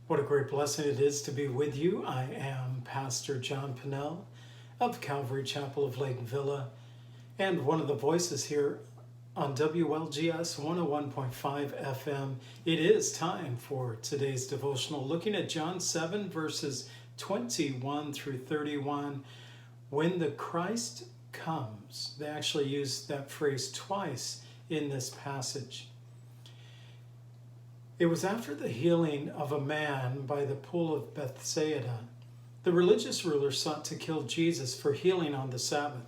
What a great blessing it is to be with you. I am Pastor John Pennell of Calvary Chapel of Lake Villa and one of the voices here on WLGS 101.5 FM. It is time for today's devotional, looking at John 7 verses 21 through 31. When the Christ comes, they actually use that phrase twice in this passage. It was after the healing of a man by the pool of Bethsaida. The religious rulers sought to kill Jesus for healing on the Sabbath.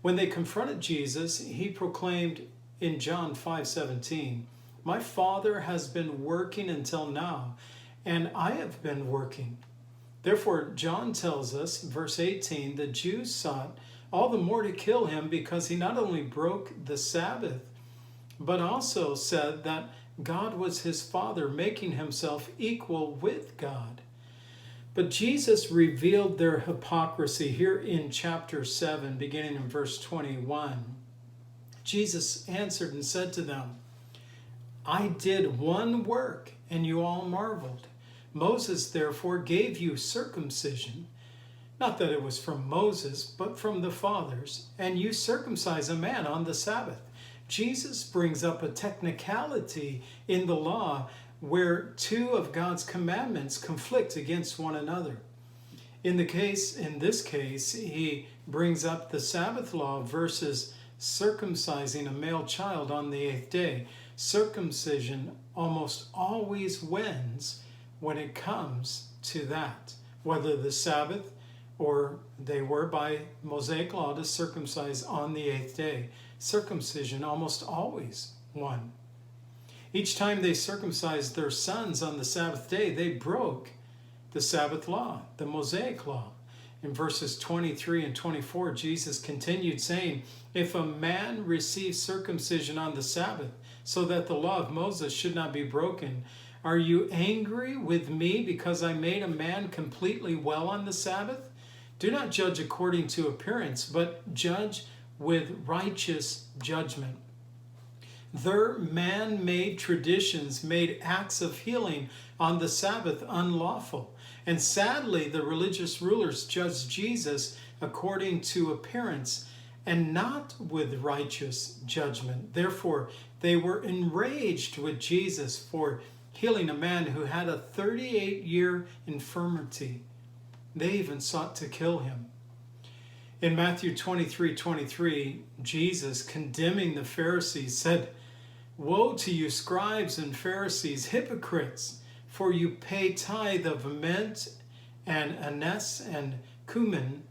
When they confronted Jesus, he proclaimed in John 5:17, "My Father has been working until now, and I have been working." Therefore, John tells us, verse 18, the Jews sought all the more to kill him because he not only broke the Sabbath, but also said that God was his Father, making himself equal with God. But Jesus revealed their hypocrisy here in chapter 7, beginning in verse 21. Jesus answered and said to them, "I did one work, and you all marveled. Moses therefore gave you circumcision, not that it was from Moses, but from the fathers, and you circumcise a man on the Sabbath." Jesus brings up a technicality in the law where two of God's commandments conflict against one another. In this case, he brings up the Sabbath law versus circumcising a male child on the 8th day. Circumcision almost always wins when it comes to that, whether the Sabbath or they were by Mosaic law to circumcise on the 8th day. Circumcision almost always won. Each time they circumcised their sons on the Sabbath day, they broke the Sabbath law, the Mosaic law. In verses 23 and 24, Jesus continued saying, "If a man receives circumcision on the Sabbath, so that the law of Moses should not be broken, are you angry with me because I made a man completely well on the Sabbath? Do not judge according to appearance, but judge with righteous judgment." Their man-made traditions made acts of healing on the Sabbath unlawful. And sadly, the religious rulers judged Jesus according to appearance and not with righteous judgment. Therefore, they were enraged with Jesus for healing a man who had a 38-year infirmity. They even sought to kill him. In Matthew 23:23, Jesus, condemning the Pharisees, said, "Woe to you, scribes and Pharisees, hypocrites, for you pay tithe of mint and anise and cumin,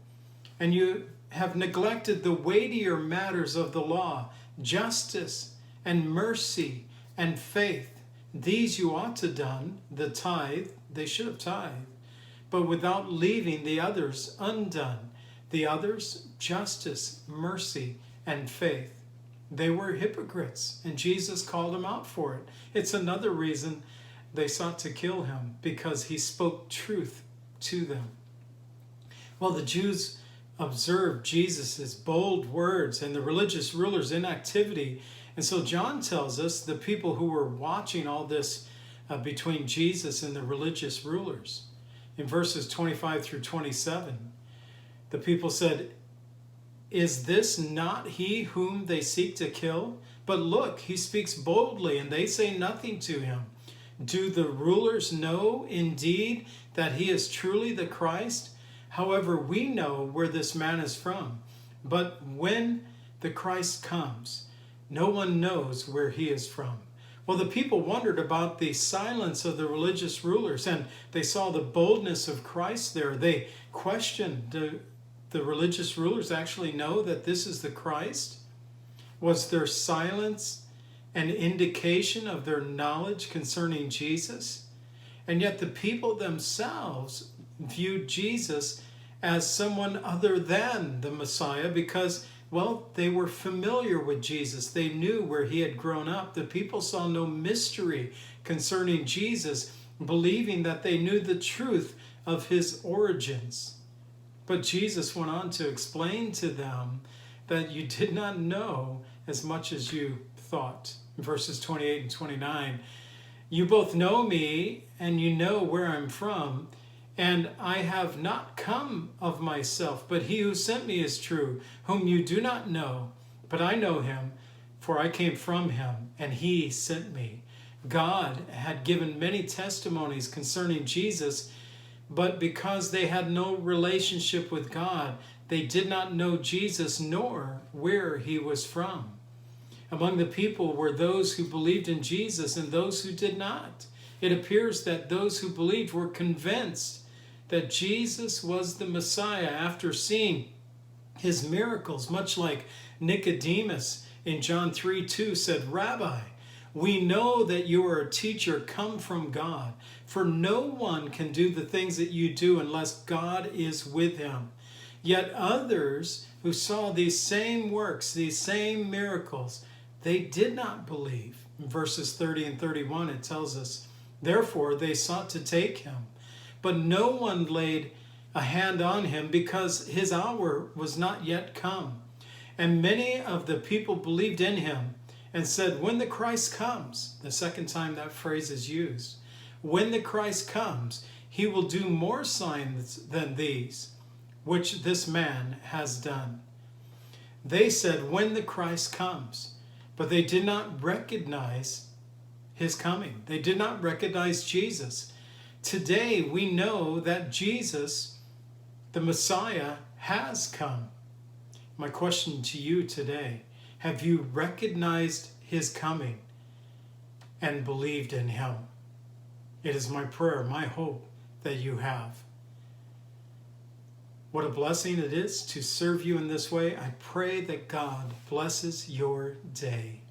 and you have neglected the weightier matters of the law, justice and mercy and faith. These you ought to have done, the tithe, they should have tithed, but without leaving the others undone. The others, justice, mercy, and faith." They were hypocrites, and Jesus called them out for it. It's another reason they sought to kill him, because he spoke truth to them. Well, the Jews observed Jesus' bold words and the religious rulers' inactivity. And so John tells us the people who were watching all this between Jesus and the religious rulers. In verses 25 through 27, the people said, "Is this not he whom they seek to kill? But look, he speaks boldly, and they say nothing to him. Do the rulers know indeed that he is truly the Christ? However, we know where this man is from. But when the Christ comes, no one knows where he is from." Well, the people wondered about the silence of the religious rulers, and they saw the boldness of Christ there. They questioned, do the religious rulers actually know that this is the Christ? Was their silence an indication of their knowledge concerning Jesus? And yet the people themselves viewed Jesus as someone other than the Messiah because, well, they were familiar with Jesus. They knew where he had grown up. The people saw no mystery concerning Jesus, believing that they knew the truth of his origins. But Jesus went on to explain to them that you did not know as much as you thought. In verses 28 and 29, You both know me, and you know where I'm from, and I have not come of myself, but he who sent me is true, whom you do not know, but I know him, for I came from him, and he sent me. God had given many testimonies concerning Jesus, but because they had no relationship with God, they did not know Jesus nor where he was from. Among the people were those who believed in Jesus and those who did not. It appears that those who believed were convinced that Jesus was the Messiah after seeing his miracles, much like Nicodemus in John 3:2 said, Rabbi, we know that you are a teacher come from God, for no one can do the things that you do unless God is with him. Yet others who saw these same works, these same miracles, they did not believe. In verses 30 and 31 it tells us, therefore they sought to take him, but no one laid a hand on him because his hour was not yet come. And many of the people believed in him and said, when the Christ comes, the second time that phrase is used, when the Christ comes, he will do more signs than these, which this man has done. They said, when the Christ comes, but they did not recognize his coming. They did not recognize Jesus. Today we know that Jesus, the Messiah, has come. My question to you today, have you recognized his coming and believed in him? It is my prayer, my hope that you have. What a blessing it is to serve you in this way. I pray that God blesses your day.